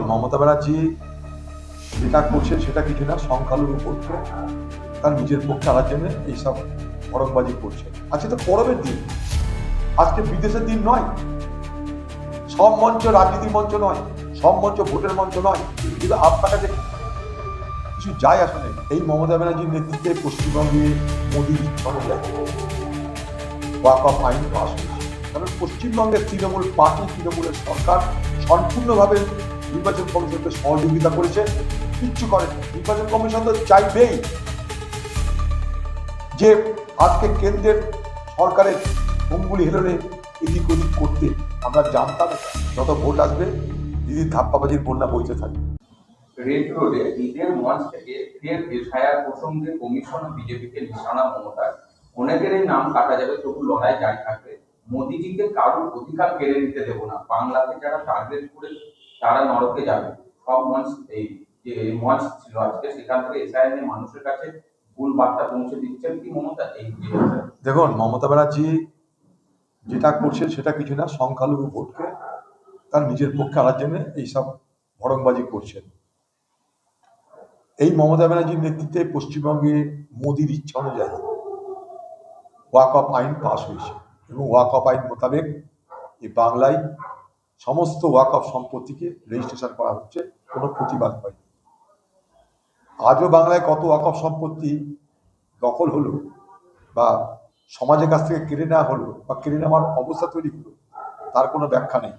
মমতা ব্যানার্জি যেটা করছেন সেটা কিছু না, সংখ্যালঘু পক্ষে তার নিজের পক্ষে আনার জন্য এইসব ভড়কবাজি করছেন। আজকে তো পরবের দিন, আজকে বিদেশের দিন নয়, সব মঞ্চ রাজনীতির মঞ্চ নয়, সব মঞ্চ ভোটের মঞ্চ নয়, কিন্তু আপনার কাছে কিছু যায় আসে না। এই মমতা ব্যানার্জির নেতৃত্বে পশ্চিমবঙ্গে মোদীর ইচ্ছা অনুযায়ী ওয়াকফ আইন পাস হয়েছে। কারণ পশ্চিমবঙ্গের তৃণমূল পার্টি, তৃণমূলের সরকার সম্পূর্ণভাবে নির্বাচন কমিশনকে সহযোগিতা করেছে, কিচ্ছু করেনি। নির্বাচন কমিশন তো চাইবেই যে আজকে কেন্দ্রের সরকারের অঙ্গুলি হেলনে এদিক ওদিক করতে। আমরা জানতাম যত ভোট আসবে দিদির ধাপ্পাবাজির বন্যা বইতে থাকবে। রেড রোডে ঈদের মঞ্চ থেকে ফের এফআইআর প্রসঙ্গে কমিশন বিজেপিকে নিশানা মমতার। অনেকের এই নাম কাটা যাবে, তবু লড়াই জারি থাকবে। মোদিজিকে কারোর অধিকার কেড়ে নিতে দেবো না, বাংলাকে যারা টার্গেট করে তারা নরকে যাবে। সব মঞ্চ, এই যে মঞ্চ ছিল আজকে, সেখান থেকে এসআইআর নিয়ে মানুষের কাছে ভুল বার্তা পৌঁছে দিচ্ছেন কি মমতা? দেখুন, মমতা ব্যানার্জি যেটা করছেন সেটা কিছু না, সংখ্যালঘু ভোটকে তার নিজের পক্ষে আনার জন্য এইসব ভড়কবাজি করছেন। এই মমতা ব্যানার্জির নেতৃত্বে পশ্চিমবঙ্গে মোদীর ইচ্ছা অনুযায়ী ওয়াকফ আইন পাস হয়েছে এবং ওয়াকফ আইন মোতাবেক এই বাংলায় সমস্ত ওয়াকফ সম্পত্তিকে রেজিস্ট্রেশন করা হচ্ছে, কোনো প্রতিবাদ হয়নি। আজও বাংলায় কত ওয়াকফ সম্পত্তি দখল হলো বা সমাজের কাছ থেকে কেড়ে নেওয়া হলো বা কেড়ে নেওয়ার অবস্থা তৈরি হলো, তার কোনো ব্যাখ্যা নেই।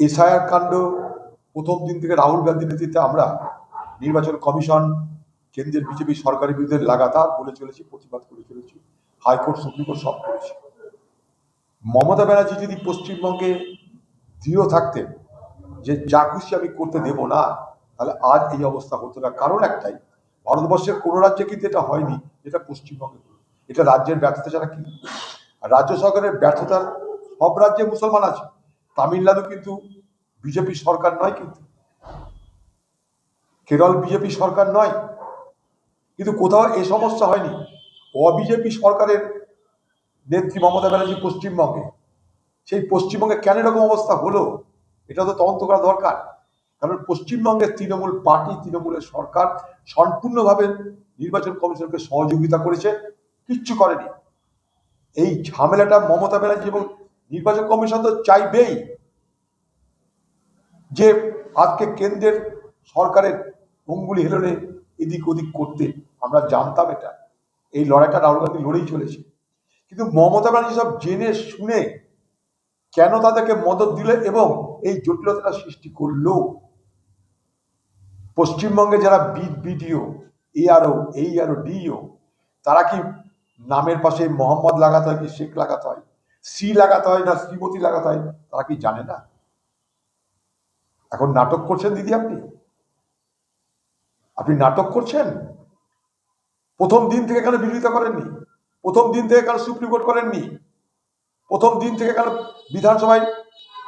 এসআইআর কাণ্ড প্রথম দিন থেকে রাহুল গান্ধীর নেতৃত্বে আমরা নির্বাচন কমিশন, কেন্দ্রের বিজেপি সরকারের বিরুদ্ধে লাগাতার বলে চলেছি, প্রতিবাদ করে চলেছি, হাইকোর্ট সুপ্রিম কোর্ট সব করেছি। মমতা ব্যানার্জি যদি পশ্চিমবঙ্গে দৃঢ় থাকতেন যে যা খুশি আমি করতে দেব না, তাহলে আজ এই অবস্থা হতো না। কারণ একটাই, ভারতবর্ষের কোনো রাজ্যে কিন্তু এটা হয়নি, যেটা পশ্চিমবঙ্গে হলো। এটা রাজ্যের ব্যর্থতা ছাড়া কি? আর রাজ্য সরকারের ব্যর্থতার সব রাজ্যে মুসলমান আছে। তামিলনাড়ু কিন্তু বিজেপি সরকার নয়, কিন্তু কেরল বিজেপি সরকার নয়, কিন্তু কোথাও এই সমস্যা হয়নি। অবিজেপি সরকারের নেত্রী মমতা ব্যানার্জি পশ্চিমবঙ্গে, সেই পশ্চিমবঙ্গে কেন এরকম অবস্থা হলো, এটা তো তদন্ত করা দরকার। কারণ পশ্চিমবঙ্গের তৃণমূল পার্টি, তৃণমূলের সরকার সম্পূর্ণভাবে নির্বাচন কমিশনকে সহযোগিতা করেছে, কিচ্ছু করেনি। এই ঝামেলাটা মমতা ব্যানার্জি এবং নির্বাচন কমিশন তো চাইবেই যে আজকে কেন্দ্রের সরকারের অঙ্গুলি হেলনে এদিক ওদিক করতে। আমরা জানতাম এটা, এই লড়াইটা রাহুল গান্ধী লড়েই চলেছে। কিন্তু মমতা ব্যানার্জি সব জেনে শুনে কেন তাদেরকে মদত দিলে এবং এই জটিলতা সৃষ্টি করলো? পশ্চিমবঙ্গে যারা বিডিও, এআরও, এইআরও, ডিও, তারা কি নামের পাশে মোহাম্মদ লাগাতে হয় কি শেখ লাগাতে হয়, সি লাগাতে হয় না শ্রীমতী লাগাতে হয়, তারা কি জানে না? এখন নাটক করছেন দিদি, আপনি নাটক করছেন। প্রথম দিন থেকে কেন বিরোধিতা করেননি? প্রথম দিন থেকে কেন সুপ্রিম কোর্ট করেননি? প্রথম দিন থেকে কেন বিধানসভায়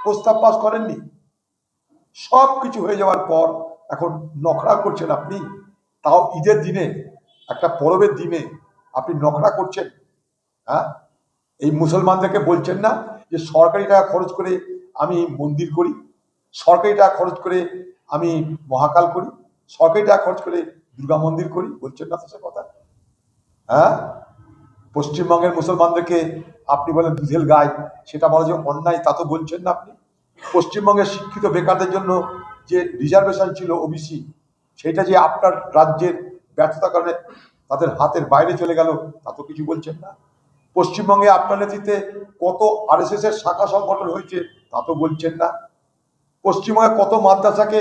প্রস্তাব পাস করেননি? সব কিছু হয়ে যাওয়ার পর এখন নখরা করছেন আপনি, তাও ঈদের দিনে, একটা পরবের দিনে আপনি নখরা করছেন। হ্যাঁ, এই মুসলমানদেরকে বলছেন না যে সরকারি টাকা খরচ করে আমি মন্দির করি, সরকারি টাকা খরচ করে আমি মহাকাল করি, সরকারি টাকা খরচ করে দুর্গা মন্দির করি, বলছেন না তো সে কথা? হ্যাঁ, পশ্চিমবঙ্গের মুসলমানদেরকে আপনি বলেন দুধেল গায়, সেটা বলা যে অন্যায়, তা তো বলছেন না আপনি। পশ্চিমবঙ্গের শিক্ষিত বেকারদের জন্য যে রিজার্ভেশন ছিল ওবিসি, সেটা যে আপনার রাজ্যের ব্যর্থতার কারণে তাদের হাতের বাইরে চলে গেল, তা তো কিছু বলছেন না। পশ্চিমবঙ্গে আপনার নেতৃত্বে কত আরএসএস এর শাখা সংগঠন হয়েছে, তা তো বলছেন না। পশ্চিমবঙ্গে কত মাদ্রাসাকে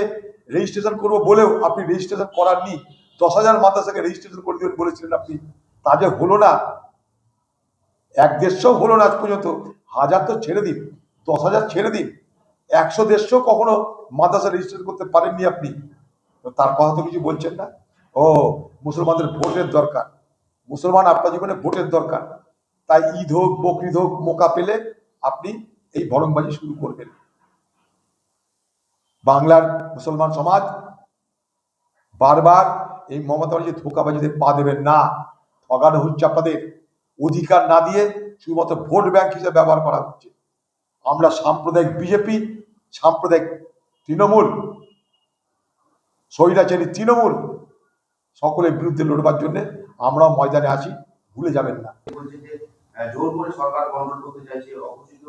রেজিস্ট্রেশন করবো বলেও আপনি রেজিস্ট্রেশন করাননি। 10,000 মাদ্রাসাকে রেজিস্ট্রেশন করে দেবেন বলেছিলেন আপনি, তা যে হলো না। 1-150 হলো না আজ পর্যন্ত। 1000 তো ছেড়ে দিন, 10,000 ছেড়ে দিন, 100-150 কখনো মাদ্রাসা রেজিস্ট্রেশন করতে পারেননি আপনি। তো তার কথা তো কিছু বলছেন না। ও, মুসলমানদের ভোটের দরকার, মুসলমান আপনার জীবনে ভোটের দরকার, তাই ঈদ হোক বকরিদ হোক মোকা পেলে আপনি এই ভড়ংবাজি শুরু করবেন। বাংলার মুসলমান সমাজ বারবার এই মমতা ব্যানার্জি ধোকাবাজিতে পা দেবেন না। ঠগানো হচ্ছে আপনাদের, অধিকার না দিয়ে শুধুমাত্র ভোট ব্যাংক হিসেবে ব্যবহার করা হচ্ছে। আমরা সাম্প্রদায়িক বিজেপি, সাম্প্রদায়িক তৃণমূল, স্বৈরাচারী তৃণমূল, সকলের বিরুদ্ধে লড়বার জন্য আমরাও ময়দানে আছি, ভুলে যাবেন না। বলছে যে জোর করে সরকার কন্ট্রোল করতে চাইছে, অঘোষিত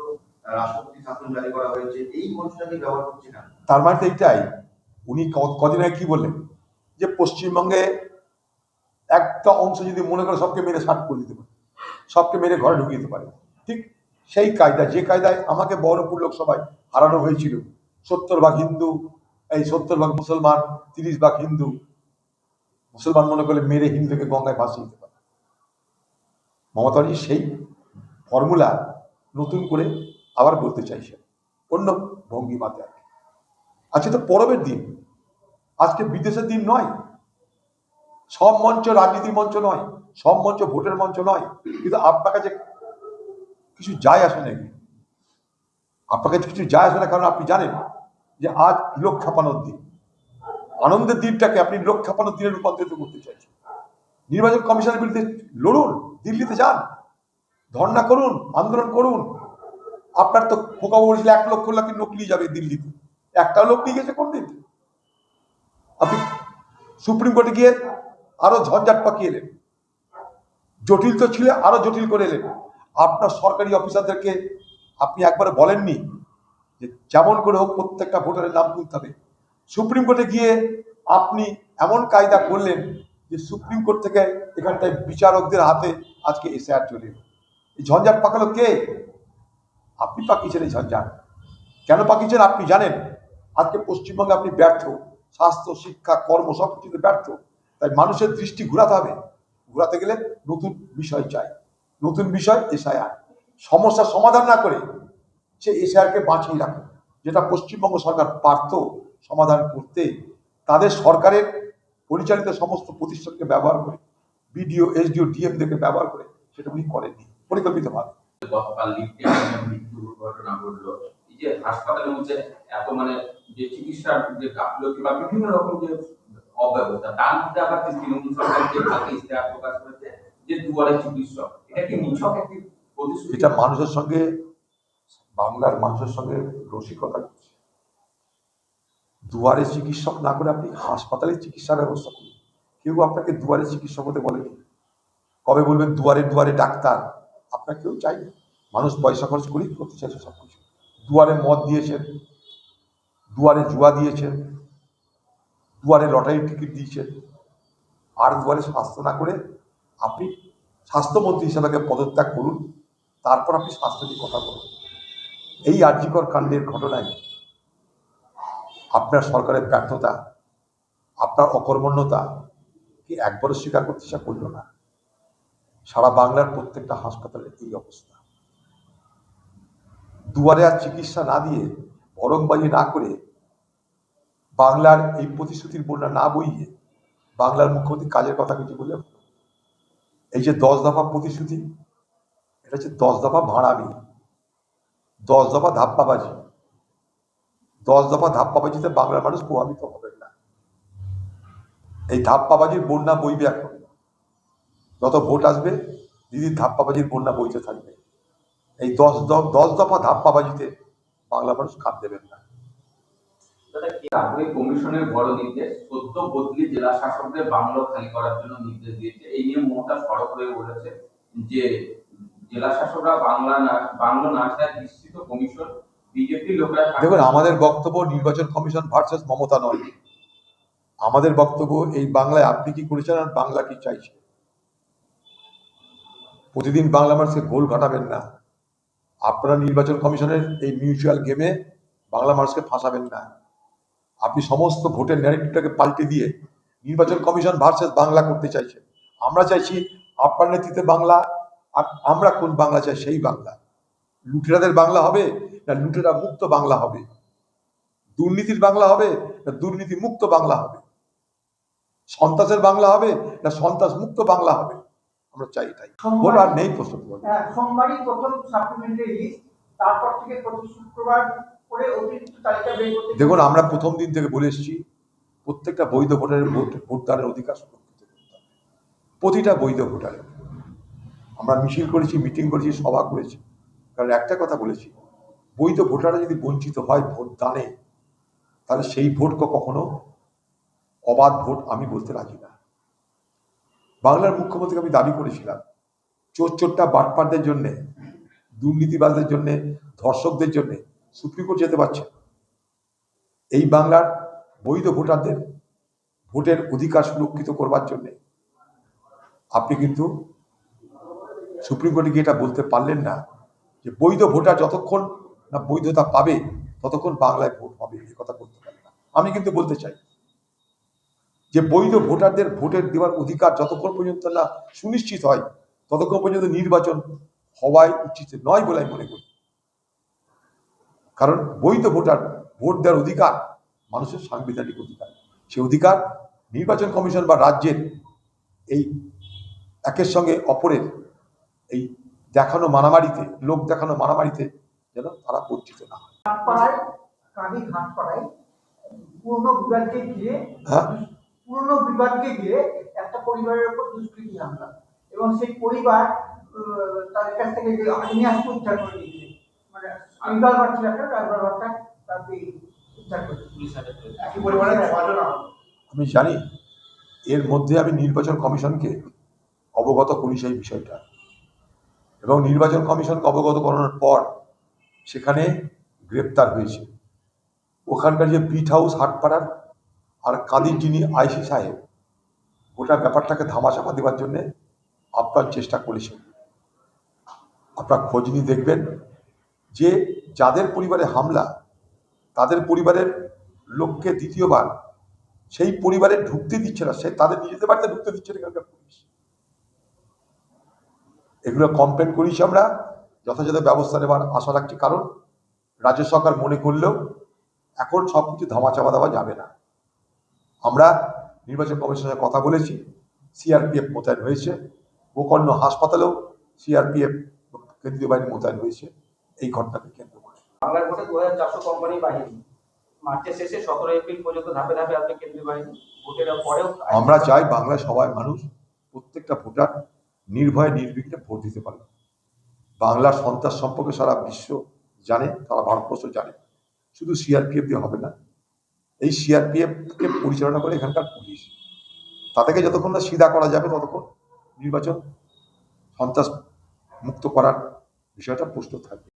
রাষ্ট্রপতি শাসন জারি করা হয়েছে, এই মঞ্চটাকে ব্যবহার করছে না। তার মানে তো এইটাই, উনি কদিন আগে কি বললেন যে পশ্চিমবঙ্গে একটা অংশ যদি মনে করে সবকে মেরে ষাট করে দিতে পারে, সবকে মেরে ঘরে ঢুকিয়ে দিতে পারে, ঠিক সেই কায়দা, যে কায়দায় আমাকে বহরমপুর লোকসভায় হারানো হয়েছিল। 70 ভাগ হিন্দু, এই 70 ভাগ মুসলমান, 30 ভাগ হিন্দু। মুসলমান মনে করলে মেরে হিন্দুকে গঙ্গায় ভাসিয়ে দিতে পারে। মমতা ব্যানার্জি সেই ফর্মুলা নতুন করে আবার বলতে চাইছে, অন্য ভঙ্গিমাতে। আজকে তো পরবের দিন, আজকে বিদেশের দিন নয়, সব মঞ্চ রাজনীতির মঞ্চ নয়, সব মঞ্চ ভোটের মঞ্চ নয়। কিন্তু আপনার কাছে কিছু যায় আসে নাকি? আপনার কাছে কিছু যায় আসে না, কারণ আপনি জানেন যে আজ লোক খেপানোর দিন। আনন্দের দিনটাকে আপনি লোক খেপানোর দিনে রূপান্তরিত করতে চাইছেন। নির্বাচন কমিশনের বিরুদ্ধে লড়ুন, দিল্লিতে যান, ধর্ণা করুন, আন্দোলন করুন। আপনার তো খোকা বলেছিল 1 লক্ষ লোক নিয়ে যাবে দিল্লিতে, একটাও লোক নিয়ে গেছে কোনদিন? আপনি সুপ্রিম কোর্টে গিয়ে আরো ঝঞ্ঝাট পাকিয়ে এলেন, জটিল তো ছিল, আরো জটিল করে এলেন। আপনার সরকারি অফিসারদেরকে আপনি একবারে বলেননি যে যেমন করে হোক প্রত্যেকটা ভোটারের নাম তুলতে হবে। সুপ্রিম কোর্টে গিয়ে আপনি এমন কায়দা করলেন যে সুপ্রিম কোর্ট থেকে এখানটায় বিচারকদের হাতে আজকে এসআইআর চলে এলো। এই ঝঞ্ঝাট পাকালো কে? আপনি পাকিয়েছেন এই ঝঞ্ঝাট। কেন পাকিয়েছেন আপনি জানেন। আজকে পশ্চিমবঙ্গে আপনি ব্যর্থ, স্বাস্থ্য, শিক্ষা, কর্ম সব কিছুতে ব্যর্থ। তাই মানুষের দৃষ্টি ঘোরাতে হবে। ঘোরাতে গেলে নতুন বিষয় চাই, নতুন বিষয় এসআইআর। সমস্যার সমাধান না করে সে এসআইআরকে বাঁচিয়ে রাখে, যেটা পশ্চিমবঙ্গ সরকার পারত সমাধান করতে। তাদের সরকারের পরিচালিত সমস্ত প্রতিষ্ঠানকে ব্যবহার করে, বিডিও, এসডিও, ডিএমদেরকে ব্যবহার করে সেটা উনি করেননি পরিকল্পিতভাবে। গতকাল লিফটে মৃত্যুর ঘটনা ঘটলো। এই যে হাসপাতালের মধ্যে এত যে চিকিৎসার যে গাফিলতি বা বিভিন্ন রকম যে অব্যবস্থা, তার মধ্যে আবার তৃণমূল সরকার যে কালকে ইস্তেহার প্রকাশ করেছে যে দুয়ারে চিকিৎসক, এটা কি নিছক একটি প্রতিশ্রুতি? এটা মানুষের সঙ্গে, বাংলার মানুষের সঙ্গে রসিকতা করছে। দুয়ারে চিকিৎসক না করে আপনি হাসপাতালে চিকিৎসার ব্যবস্থা করুন। কেউ আপনাকে দুয়ারে চিকিৎসক হতে বলেনি। কবে বলবেন দুয়ারে দুয়ারে ডাক্তার? আপনার কেউ চাইবে। মানুষ পয়সা খরচ করেই করতে চাইছে সবকিছু। দুয়ারে মদ দিয়েছেন, দুয়ারে জুয়া দিয়েছেন, দুয়ারে লটারির টিকিট দিয়েছেন। আর দুয়ারে স্বাস্থ্য না করে আপনি স্বাস্থ্যমন্ত্রী হিসেবে পদত্যাগ করুন, তারপর আপনি স্বাস্থ্য নিয়ে কথা বলুন। এই আরজিকর কাণ্ডের ঘটনায় আপনার সরকারের ব্যর্থতা, আপনার অকর্মণ্যতা কি একবারও স্বীকার করতে ইচ্ছা করল না? সারা বাংলার প্রত্যেকটা হাসপাতালের এই অবস্থা। দুয়ারে আর চিকিৎসা না দিয়ে, ভরংবাজি না করে, বাংলার এই প্রতিশ্রুতির বন্যা না বইয়ে বাংলার মুখ্যমন্ত্রী কাজের কথা কিছু বললে, এই যে 10 দফা প্রতিশ্রুতি, এটা হচ্ছে 10 দফা ভাড়ামি, 10 দফা ধাপ্পাবাজি। 10 দফা ধাপ্পাবাজিতে বাংলার মানুষ প্রভাবিত হবেন না। এই ধাপ্পাবাজির বন্যা বইবে এখন। যত ভোট আসবে দিদির ধাপ্পাবাজির বন্যা বইতে থাকবে। এই 10 দফা ধাপ্পাবাজিতে বাংলা মানুষ কাঁদ দেবেন না। কমিশনের বড় নির্দেশ, সদ্য বদলি জেলা শাসকদের বাংলো খালি করার জন্য নির্দেশ দিয়েছে। এই নিয়ে মমতা সড়ক হয়ে বলেছে যে জেলা শাসকরা বাংলো না ছাড়ায় বিস্তৃত কমিশন বিজেপি লোকরা। দেখুন, আমাদের বক্তব্য নির্বাচন কমিশন ভার্সেস মমতা নয়। আমাদের বক্তব্য এই বাংলায় আপনি কি করেছেন আর বাংলা কি চাইছে। প্রতিদিন বাংলা মানুষকে গোল ঘাটাবেন না। আপনারা নির্বাচন কমিশনের এই মিউচুয়াল গেমে বাংলা মানুষকে ফাঁসাবেন না। আপনি সমস্ত ভোটের ন্যারেটিভটাকে পাল্টে দিয়ে নির্বাচন কমিশন ভার্সেস বাংলা করতে চাইছেন। আমরা চাইছি আপনার নেতৃত্বে বাংলা, আর আমরা কোন বাংলা চাই সেই বাংলা। লুটেরাদের বাংলা হবে না লুটেরা মুক্ত বাংলা হবে? দুর্নীতির বাংলা হবে না দুর্নীতি মুক্ত বাংলা হবে? সন্ত্রাসের বাংলা হবে না সন্ত্রাস মুক্ত বাংলা হবে? আমরা চাই এটাই। বলো, আর নেই প্রশ্ন। সোমবারই প্রথম সাপ্লিমেন্টারি লিস্ট, তারপর থেকে প্রতি শুক্রবার করে অতিরিক্ত তালিকা বের করতে। দেখুন, আমরা প্রথম দিন থেকে বলে এসেছি প্রত্যেকটা বৈধ ভোটারের ভোটদানের অধিকার সুরক্ষিত করতে হবে। প্রতিটা বৈধ ভোটারের। আমরা মিছিল করেছি, মিটিং করেছি, সভা করেছি, কারণ একটা কথা বলেছি, বৈধ ভোটাররা যদি বঞ্চিত হয় ভোট দানে, তাহলে সেই ভোটকে কখনো অবাধ ভোট আমি বলতে রাজি না। বাংলার মুখ্যমন্ত্রীকে আমি দাবি করেছিলাম, চোরটা বাটপারদের জন্য, দুর্নীতিবাজদের জন্য, ধর্ষকদের জন্য সুপ্রিম কোর্ট যেতে পারছে। এই বাংলার বৈধ ভোটারদের ভোটের অধিকার সুরক্ষিত করবার জন্য আপনি কিন্তু সুপ্রিম কোর্টে গিয়ে এটা বলতে পারলেন না যে বৈধ ভোটার যতক্ষণ না বৈধতা পাবে ততক্ষণ বাংলায় ভোট হবে, এই কথা বলতে পারলেন না। আমি কিন্তু বলতে চাই যে বৈধ ভোটারদের ভোটের দেওয়ার অধিকার যতক্ষণ পর্যন্ত না সুনিশ্চিত হয় ততক্ষণ পর্যন্ত নির্বাচন হওয়াই উচিত নয় বলে আমি মনে করি। কারণ বৈধ ভোটার ভোট দেওয়ার অধিকার মানুষের সাংবিধানিক অধিকার। সেই অধিকার নির্বাচন কমিশন বা রাজ্যের এই একের সঙ্গে অপরের এই দেখানো মারামারিতে, লোক দেখানো মারামারিতে যেন তারা বঞ্চিত না হয়। ঘাটপাড়ায়, কাঁদি ঘাটপাড়ায় হ্যাঁ, পুরনো বিবাদকে ঘিরে একটা পরিবারের উপর দুষ্কৃতী হামলা, এবং সেই পরিবার তাদের কাছ থেকে যে আগ্নেয়াস্ত্র উদ্ধার করে নিয়েছে, মানে আইনকাল ছিল একটা ড্রাইভার বাচ্চা তাকে উদ্ধার করে একই পরিবারের 6 জন আহত। আমি জানি, এর মধ্যে আমি নির্বাচন কমিশনকে অবগত করি সেই বিষয়টা, এবং নির্বাচন কমিশনকে অবগত করানোর পর সেখানে গ্রেপ্তার হয়েছে। ওখানকার যে পিট হাউস হাটপাড়ার আর কাদির যিনি আইসি সাহেব গোটা ব্যাপারটাকে ধামাচাপা দেওয়ার জন্য আপ্রাণ চেষ্টা করেছেন। আপনারা খোঁজ নিয়ে দেখবেন যে যাদের পরিবারে হামলা তাদের পরিবারের লোককে দ্বিতীয়বার সেই পরিবারে ঢুকতে দিচ্ছে না, সে তাদের নিজেদের বাড়িতে ঢুকতে দিচ্ছে না এখানকার পুলিশ। এগুলো কমপ্লেন করেছি আমরা, যথাযথ ব্যবস্থা নেবার আশা রাখছি। কারণ রাজ্য সরকার মনে করলেও এখন সবকিছু ধামাচাপা দেওয়া যাবে না। আমরা নির্বাচন কমিশনের কথা বলেছি, সিআরপিএফ মোতায়েন হয়েছে, গোকর্ণ হাসপাতালেও সিআরপিএফ কেন্দ্রীয় বাহিনী মোতায়েন হয়েছে এই ঘটনাকে কেন্দ্র করে। বাংলার ভোটে 2400 কোম্পানি বাহিনী, মার্চের শেষে 17 এপ্রিল পর্যন্ত ধাপে ধাপে আসবে কেন্দ্রীয় বাহিনী। ভোটের পরেও আমরা চাই বাংলায় সবাই মানুষ, প্রত্যেকটা ভোটার নির্ভয়ে নির্বিঘ্নে ভোট দিতে পারে। বাংলার সন্ত্রাস সম্পর্কে সারা বিশ্ব জানে, সারা ভারতবর্ষ জানে। শুধু সিআরপিএফ দিয়ে হবে না, এই সিআরপিএফকে পরিচালনা করে এখানকার পুলিশ। তাদেরকে যতক্ষণ না সিধা করা যাবে ততক্ষণ নির্বাচন সন্ত্রাস মুক্ত করার বিষয়টা প্রস্তুত থাকবে।